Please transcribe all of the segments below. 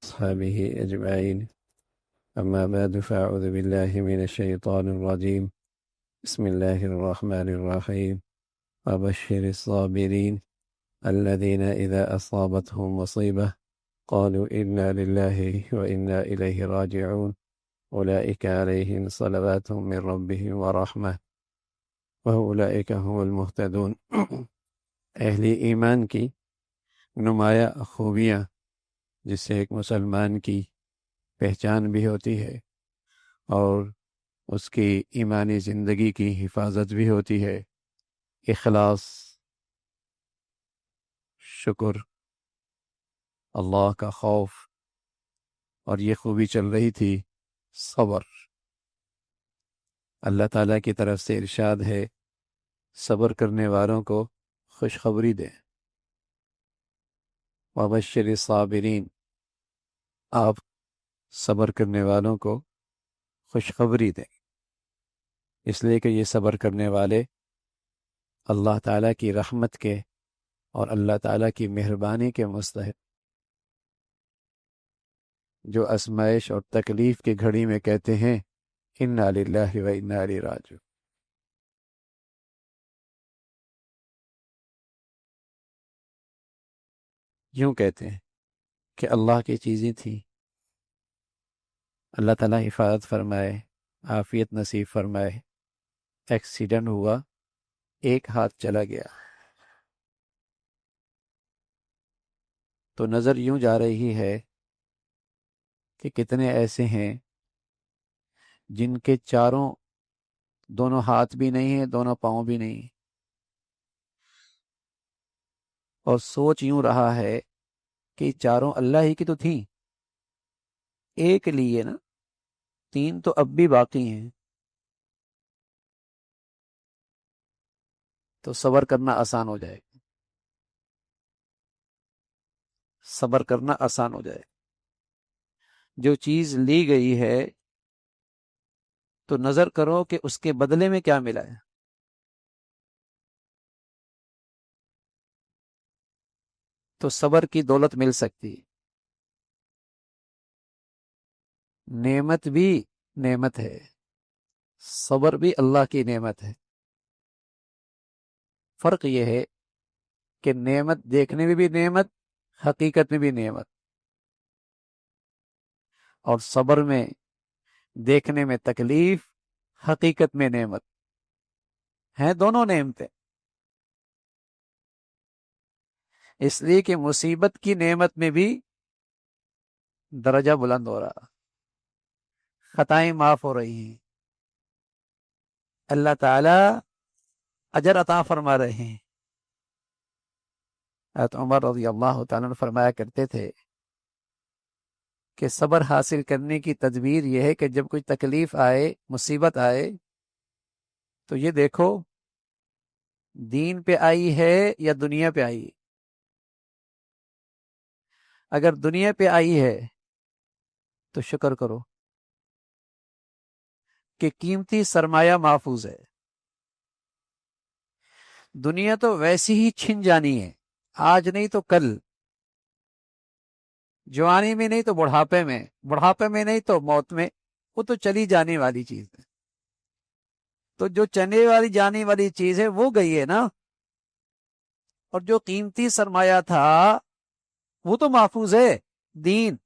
أصحابه أجمعين. أما بعد فأعوذ بالله من الشيطان الرجيم. بسم الله الرحمن الرحيم. وبشر الصابرين الذين إذا أصابتهم مصيبة قالوا إنا لله وإنا إليه راجعون أولئك عليهم صلوات من ربهم ورحمة وأولئك هم المهتدون. اہل ایمان کی نمایاں خوبیاں جس سے ایک مسلمان کی پہچان بھی ہوتی ہے اور اس کی ایمانی زندگی کی حفاظت بھی ہوتی ہے، اخلاص، شکر، اللہ کا خوف، اور یہ خوبی چل رہی تھی صبر۔ اللہ تعالیٰ کی طرف سے ارشاد ہے صبر کرنے والوں کو خوشخبری دیں۔ وبشر الصابرین، آپ صبر کرنے والوں کو خوشخبری دیں، اس لیے کہ یہ صبر کرنے والے اللہ تعالیٰ کی رحمت کے اور اللہ تعالیٰ کی مہربانی کے مستحق، جو آزمائش اور تکلیف کی گھڑی میں کہتے ہیں انا للہ و انا الیہ راجعون۔ یوں کہتے ہیں کہ اللہ کی چیزیں تھیں، اللہ تعالیٰ حفاظت فرمائے، عافیت نصیب فرمائے، ایکسیڈنٹ ہوا، ایک ہاتھ چلا گیا تو نظر یوں جا رہی ہے کہ کتنے ایسے ہیں جن کے دونوں ہاتھ بھی نہیں ہیں، دونوں پاؤں بھی نہیں، اور سوچ یوں رہا ہے کہ چاروں اللہ ہی کی تو تھیں، ایک لیے نا، تین تو اب بھی باقی ہیں، تو صبر کرنا آسان ہو جائے، صبر کرنا آسان ہو جائے۔ جو چیز لی گئی ہے تو نظر کرو کہ اس کے بدلے میں کیا ملا ہے۔ تو صبر کی دولت مل سکتی، نعمت بھی نعمت ہے، صبر بھی اللہ کی نعمت ہے۔ فرق یہ ہے کہ نعمت دیکھنے میں بھی نعمت، حقیقت میں بھی نعمت، اور صبر میں دیکھنے میں تکلیف، حقیقت میں نعمت، ہیں دونوں نعمتیں، اس لیے کہ مصیبت کی نعمت میں بھی درجہ بلند ہو رہا، خطائیں معاف ہو رہی ہیں، اللہ تعالی اجر عطا فرما رہے ہیں۔ حضرت عمر رضی اللہ تعالیٰ عنہ فرمایا کرتے تھے کہ صبر حاصل کرنے کی تدبیر یہ ہے کہ جب کوئی تکلیف آئے، مصیبت آئے، تو یہ دیکھو دین پہ آئی ہے یا دنیا پہ آئی ہے۔ اگر دنیا پہ آئی ہے تو شکر کرو کہ قیمتی سرمایہ محفوظ ہے۔ دنیا تو ویسی ہی چھن جانی ہے، آج نہیں تو کل، جوانی میں نہیں تو بڑھاپے میں، بڑھاپے میں نہیں تو موت میں، وہ تو چلی جانے والی چیز ہے۔ تو جو چنے والی جانے والی چیز ہے وہ گئی ہے نا، اور جو قیمتی سرمایہ تھا وہ تو محفوظ ہے، دین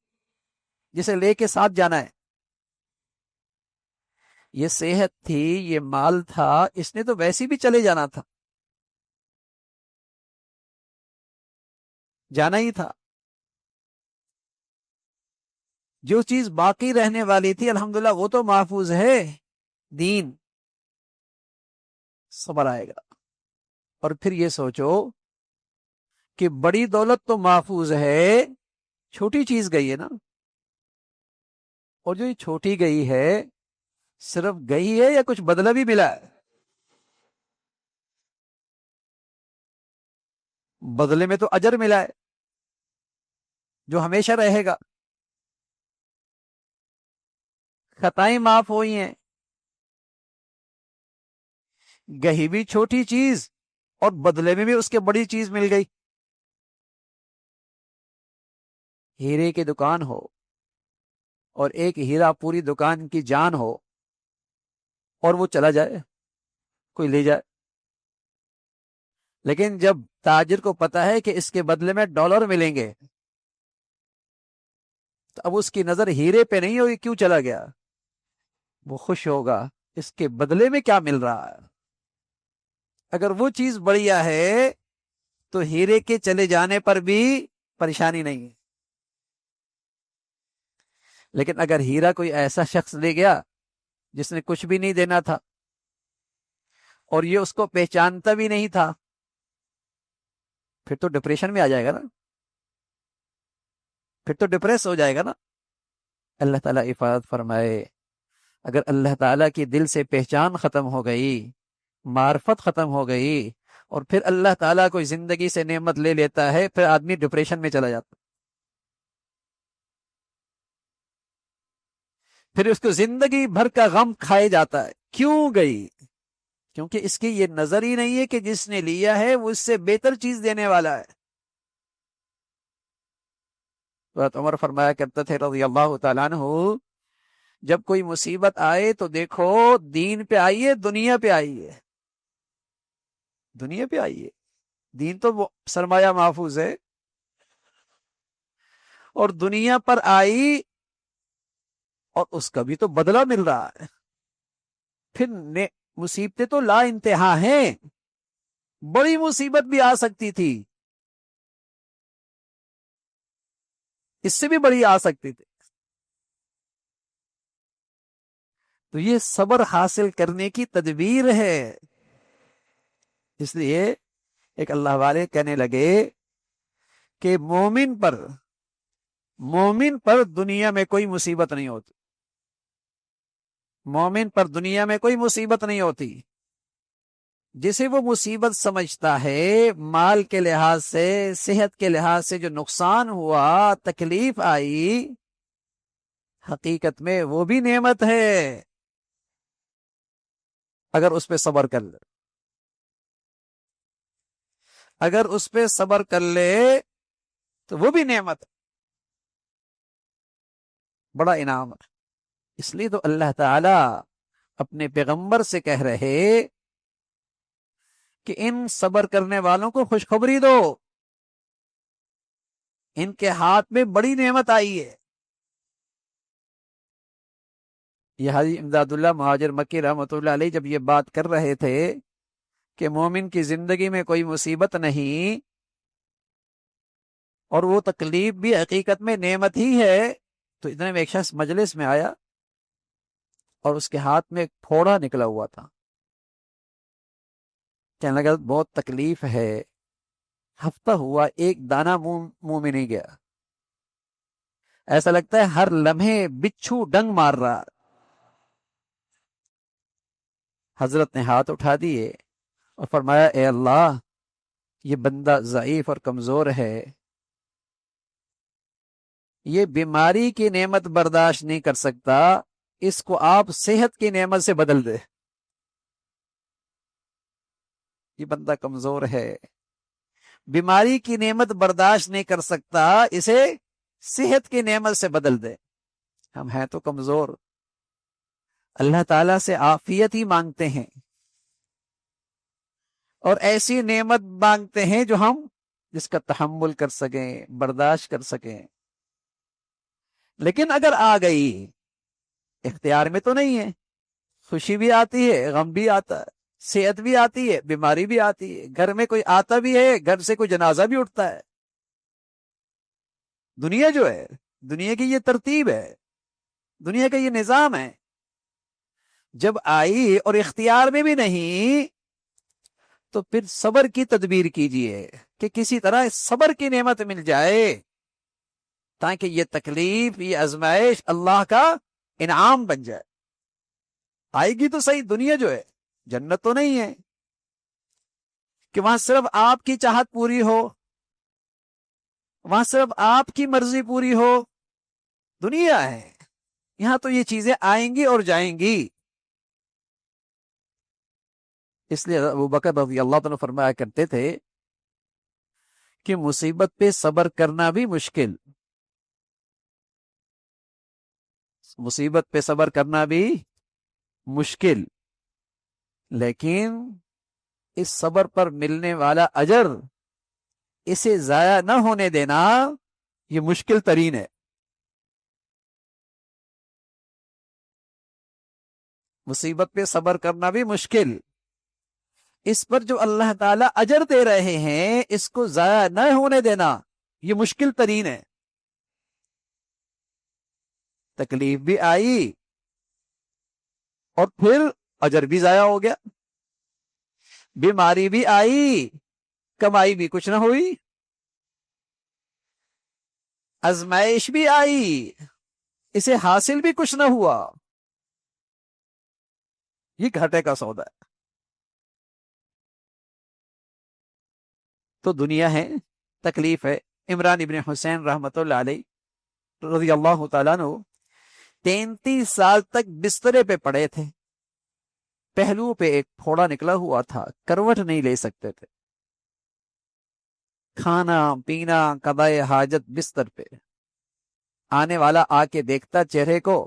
جسے لے کے ساتھ جانا ہے۔ یہ صحت تھی، یہ مال تھا، اس نے تو ویسے بھی چلے جانا تھا، جانا ہی تھا۔ جو چیز باقی رہنے والی تھی الحمدللہ وہ تو محفوظ ہے، دین۔ صبر آئے گا، اور پھر یہ سوچو کہ بڑی دولت تو محفوظ ہے، چھوٹی چیز گئی ہے نا، اور جو یہ چھوٹی گئی ہے صرف گئی ہے یا کچھ بدلہ بھی ملا ہے؟ بدلے میں تو اجر ملا ہے جو ہمیشہ رہے گا، خطائیں معاف ہوئی ہیں، گئی بھی چھوٹی چیز اور بدلے میں بھی اس کے بڑی چیز مل گئی۔ ہیرے کی دکان ہو اور ایک ہیرا پوری دکان کی جان ہو اور وہ چلا جائے، کوئی لے جائے، لیکن جب تاجر کو پتا ہے کہ اس کے بدلے میں ڈالر ملیں گے تو اب اس کی نظر ہیرے پہ نہیں ہوگی کیوں چلا گیا، وہ خوش ہوگا اس کے بدلے میں کیا مل رہا ہے۔ اگر وہ چیز بڑھیا ہے تو ہیرے کے چلے جانے پر بھی پریشانی نہیں ہے، لیکن اگر ہیرا کوئی ایسا شخص لے گیا جس نے کچھ بھی نہیں دینا تھا اور یہ اس کو پہچانتا بھی نہیں تھا، پھر تو ڈپریشن میں آ جائے گا نا، پھر تو ڈپریس ہو جائے گا نا۔ اللہ تعالیٰ حفاظت فرمائے۔ اگر اللہ تعالیٰ کی دل سے پہچان ختم ہو گئی، معرفت ختم ہو گئی، اور پھر اللہ تعالیٰ کوئی زندگی سے نعمت لے لیتا ہے، پھر آدمی ڈپریشن میں چلا جاتا، پھر اس کو زندگی بھر کا غم کھائے جاتا ہے، کیوں گئی؟ کیونکہ اس کی یہ نظر ہی نہیں ہے کہ جس نے لیا ہے وہ اس سے بہتر چیز دینے والا ہے۔ حضرت عمر فرمایا کرتے تھے رضی اللہ تعالیٰ عنہ، جب کوئی مصیبت آئے تو دیکھو دین پہ آئیے دنیا پہ آئیے، دنیا پہ آئیے، دین تو وہ سرمایہ محفوظ ہے، اور دنیا پر آئی اور اس کا بھی تو بدلہ مل رہا ہے۔ پھر مصیبتیں تو لا انتہا ہیں، بڑی مصیبت بھی آ سکتی تھی، اس سے بھی بڑی آ سکتی تھی، تو یہ صبر حاصل کرنے کی تدبیر ہے۔ اس لیے ایک اللہ والے کہنے لگے کہ مومن پر دنیا میں کوئی مصیبت نہیں ہوتی، مومن پر دنیا میں کوئی مصیبت نہیں ہوتی، جسے وہ مصیبت سمجھتا ہے مال کے لحاظ سے، صحت کے لحاظ سے جو نقصان ہوا، تکلیف آئی، حقیقت میں وہ بھی نعمت ہے اگر اس پہ صبر کر لے، اگر اس پہ صبر کر لے تو وہ بھی نعمت، بڑا انعام ہے۔ اس لیے تو اللہ تعالی اپنے پیغمبر سے کہہ رہے کہ ان صبر کرنے والوں کو خوشخبری دو، ان کے ہاتھ میں بڑی نعمت آئی ہے۔ یہ حاجی امداد اللہ مہاجر مکی رحمۃ اللہ علیہ جب یہ بات کر رہے تھے کہ مومن کی زندگی میں کوئی مصیبت نہیں اور وہ تکلیف بھی حقیقت میں نعمت ہی ہے، تو اتنے میں ایک شخص مجلس میں آیا اور اس کے ہاتھ میں ایک پھوڑا نکلا ہوا تھا، کہنے لگا بہت تکلیف ہے، ہفتہ ہوا ایک دانہ منہ میں نہیں گیا، ایسا لگتا ہے ہر لمحے بچھو ڈنگ مار رہا۔ حضرت نے ہاتھ اٹھا دیے اور فرمایا اے اللہ، یہ بندہ ضعیف اور کمزور ہے، یہ بیماری کی نعمت برداشت نہیں کر سکتا، اس کو آپ صحت کی نعمت سے بدل دے، یہ بندہ کمزور ہے، بیماری کی نعمت برداشت نہیں کر سکتا، اسے صحت کی نعمت سے بدل دے۔ ہم ہیں تو کمزور، اللہ تعالیٰ سے عافیت ہی مانگتے ہیں اور ایسی نعمت مانگتے ہیں جو ہم جس کا تحمل کر سکیں، برداشت کر سکیں، لیکن اگر آ گئی اختیار میں تو نہیں ہے، خوشی بھی آتی ہے، غم بھی آتا ہے، صحت بھی آتی ہے، بیماری بھی آتی ہے، گھر میں کوئی آتا بھی ہے، گھر سے کوئی جنازہ بھی اٹھتا ہے۔ دنیا جو ہے، دنیا کی یہ ترتیب ہے، دنیا کا یہ نظام ہے، جب آئی اور اختیار میں بھی نہیں تو پھر صبر کی تدبیر کیجئے کہ کسی طرح صبر کی نعمت مل جائے تاکہ یہ تکلیف، یہ آزمائش اللہ کا انعام بن جائے۔ آئے گی تو صحیح، دنیا جو ہے جنت تو نہیں ہے کہ وہاں صرف آپ کی چاہت پوری ہو، وہاں صرف آپ کی مرضی پوری ہو، دنیا ہے یہاں تو یہ چیزیں آئیں گی اور جائیں گی۔ اس لیے ابو بکر رضی اللہ عنہ فرمایا کرتے تھے کہ مصیبت پہ صبر کرنا بھی مشکل، مصیبت پہ صبر کرنا بھی مشکل، لیکن اس صبر پر ملنے والا اجر، اسے ضائع نہ ہونے دینا، یہ مشکل ترین ہے۔ مصیبت پہ صبر کرنا بھی مشکل، اس پر جو اللہ تعالی اجر دے رہے ہیں اس کو ضائع نہ ہونے دینا، یہ مشکل ترین ہے۔ تکلیف بھی آئی اور پھر اجر بھی ضائع ہو گیا، بیماری بھی آئی، کمائی بھی کچھ نہ ہوئی، آزمائش بھی آئی، اسے حاصل بھی کچھ نہ ہوا، یہ گھاٹے کا سودا ہے۔ تو دنیا ہے، تکلیف ہے۔ عمران ابن حسین رحمت اللہ علیہ رضی اللہ تعالیٰ عنہ 33 سال تک بسترے پہ پڑے تھے، پہلو پہ ایک پھوڑا نکلا ہوا تھا، کروٹ نہیں لے سکتے تھے، کھانا پینا قضائے حاجت بستر پہ۔ آنے والا آ کے دیکھتا چہرے کو،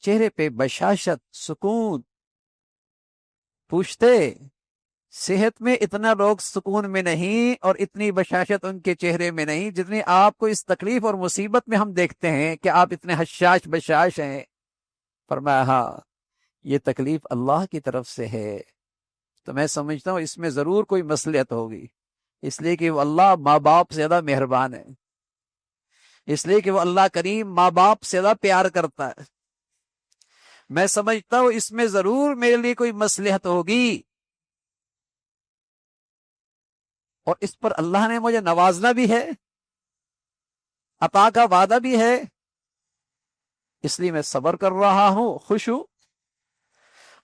چہرے پہ بشاشت، سکون، پوچھتے صحت میں اتنا لوگ سکون میں نہیں اور اتنی بشاشت ان کے چہرے میں نہیں جتنی آپ کو اس تکلیف اور مصیبت میں ہم دیکھتے ہیں کہ آپ اتنے حشاش بشاش ہیں۔ فرمایا ہاں، یہ تکلیف اللہ کی طرف سے ہے، تو میں سمجھتا ہوں اس میں ضرور کوئی مصلحت ہوگی، اس لیے کہ وہ اللہ ماں باپ سے زیادہ مہربان ہے، اس لیے کہ وہ اللہ کریم ماں باپ سے زیادہ پیار کرتا ہے۔ میں سمجھتا ہوں اس میں ضرور میرے لیے کوئی مصلحت ہوگی، اور اس پر اللہ نے مجھے نوازنا بھی ہے، عطا کا وعدہ بھی ہے، اس لیے میں صبر کر رہا ہوں، خوش ہوں۔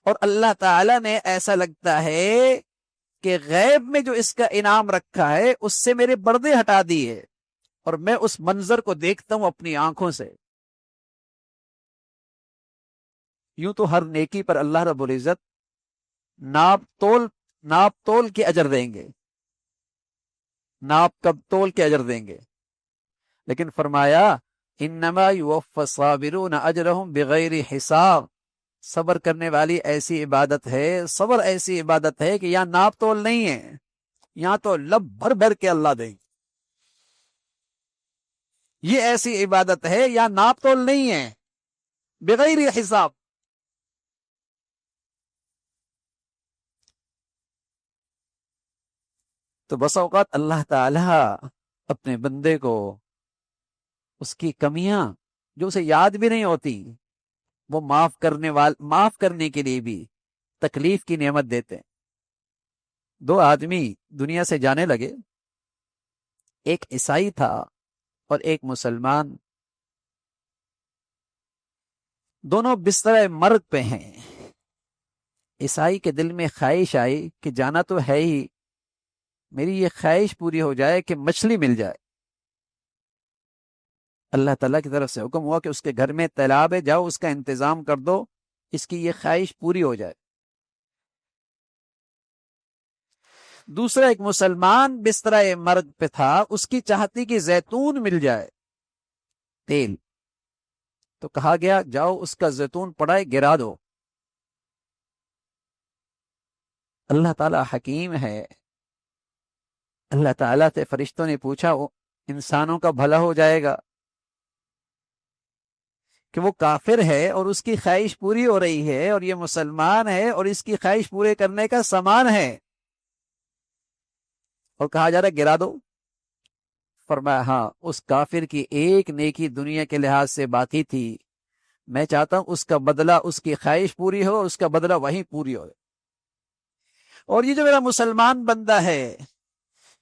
اور اللہ تعالی نے ایسا لگتا ہے کہ غیب میں جو اس کا انعام رکھا ہے اس سے میرے پردے ہٹا دیے، اور میں اس منظر کو دیکھتا ہوں اپنی آنکھوں سے۔ یوں تو ہر نیکی پر اللہ رب العزت ناپ تول کے اجر دیں گے، ناپ کب تول کے اجر دیں گے، لیکن فرمایا انما یوفی الصابرون اجرہم بغیر حساب۔ صبر کرنے والی ایسی عبادت ہے، صبر ایسی عبادت ہے کہ یہاں ناپ تول نہیں ہے، یہاں تو لب بھر بھر کے اللہ دیں گے۔ یہ ایسی عبادت ہے یہاں ناپ تول نہیں ہے، بغیر حساب۔ تو بس اوقات اللہ تعالی اپنے بندے کو اس کی کمیاں جو اسے یاد بھی نہیں ہوتی وہ معاف کرنے کے لیے بھی تکلیف کی نعمت دیتے ہیں۔ 2 آدمی دنیا سے جانے لگے، ایک عیسائی تھا اور ایک مسلمان، دونوں بستر مرگ پہ ہیں۔ عیسائی کے دل میں خواہش آئی کہ جانا تو ہے ہی، میری یہ خواہش پوری ہو جائے کہ مچھلی مل جائے۔ اللہ تعالیٰ کی طرف سے حکم ہوا کہ اس کے گھر میں تالاب ہے، جاؤ اس کا انتظام کر دو، اس کی یہ خواہش پوری ہو جائے۔ دوسرا ایک مسلمان بستر مرگ پہ تھا، اس کی چاہتی کہ زیتون مل جائے، تیل، تو کہا گیا جاؤ اس کا زیتون پڑا ہے گرا دو۔ اللہ تعالیٰ حکیم ہے، اللہ تعالیٰ سے فرشتوں نے پوچھا وہ انسانوں کا بھلا ہو جائے گا کہ وہ کافر ہے اور اس کی خواہش پوری ہو رہی ہے، اور یہ مسلمان ہے اور اس کی خواہش پورے کرنے کا سامان ہے، اور کہا جا رہا ہے گرا دو۔ فرمایا ہاں، اس کافر کی ایک نیکی دنیا کے لحاظ سے باقی تھی، میں چاہتا ہوں اس کا بدلہ، اس کی خواہش پوری ہو، اس کا بدلہ وہیں پوری ہو۔ اور یہ جو میرا مسلمان بندہ ہے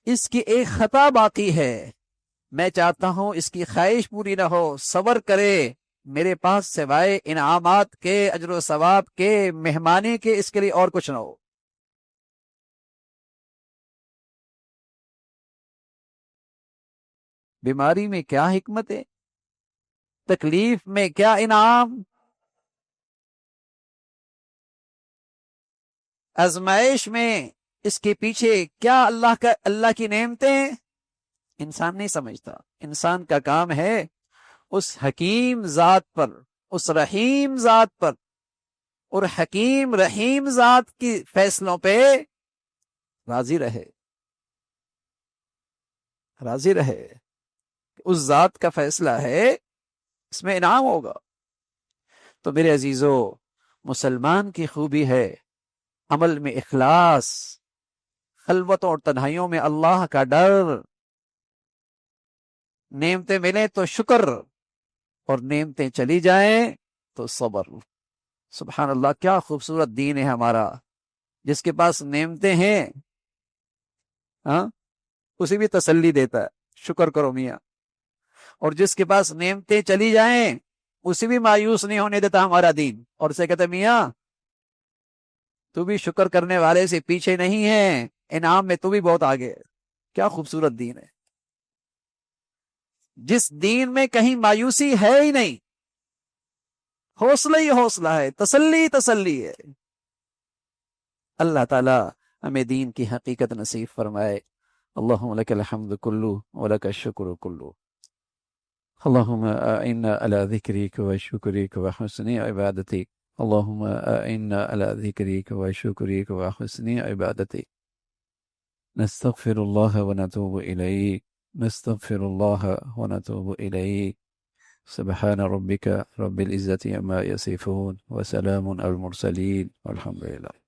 اس کی ایک خطا باقی ہے، میں چاہتا ہوں اس کی خواہش پوری نہ ہو، صبر کرے، میرے پاس سوائے انعامات کے، اجر و ثواب کے، مہمانی کے، اس کے لیے اور کچھ نہ ہو۔ بیماری میں کیا حکمت ہے، تکلیف میں کیا انعام، آزمائش میں اس کے پیچھے کیا اللہ کی نعمتیں، انسان نہیں سمجھتا۔ انسان کا کام ہے اس حکیم ذات پر، اس رحیم ذات پر اور حکیم رحیم ذات کی فیصلوں پہ راضی رہے، راضی رہے۔ اس ذات کا فیصلہ ہے، اس میں انعام ہوگا۔ تو میرے عزیزو، مسلمان کی خوبی ہے عمل میں اخلاص، خلوتوں اور تنہائیوں میں اللہ کا ڈر، نعمتیں ملیں تو شکر اور نعمتیں چلی جائیں تو صبر۔ سبحان اللہ، کیا خوبصورت دین ہے ہمارا۔ جس کے پاس نعمتیں ہیں اسے بھی تسلی دیتا ہے، شکر کرو میاں، اور جس کے پاس نعمتیں چلی جائیں اسے بھی مایوس نہیں ہونے دیتا ہمارا دین، اور اسے کہتا میاں تو بھی شکر کرنے والے سے پیچھے نہیں ہے، انعام میں تو بھی بہت آگے ہے۔ کیا خوبصورت دین ہے، جس دین میں کہیں مایوسی ہے ہی نہیں، حوصلہ ہی حوصلہ ہے، تسلی تسلی ہے۔ اللہ تعالی ہمیں دین کی حقیقت نصیب فرمائے۔ اللہم لک الحمد کلو ولک الشکر کلو۔ اللہم اعنا علی ذکرک و شکرک و حسن عبادتک۔ اللہم اعنا علی ذکرک و شکرک و حسن عبادتک۔ نستغفر اللہ و نتوب الیک، نستغفر اللہ و نتوب الیک۔ سبحان ربک رب العزت عما یصفون وسلام علی المرسلین والحمد للہ۔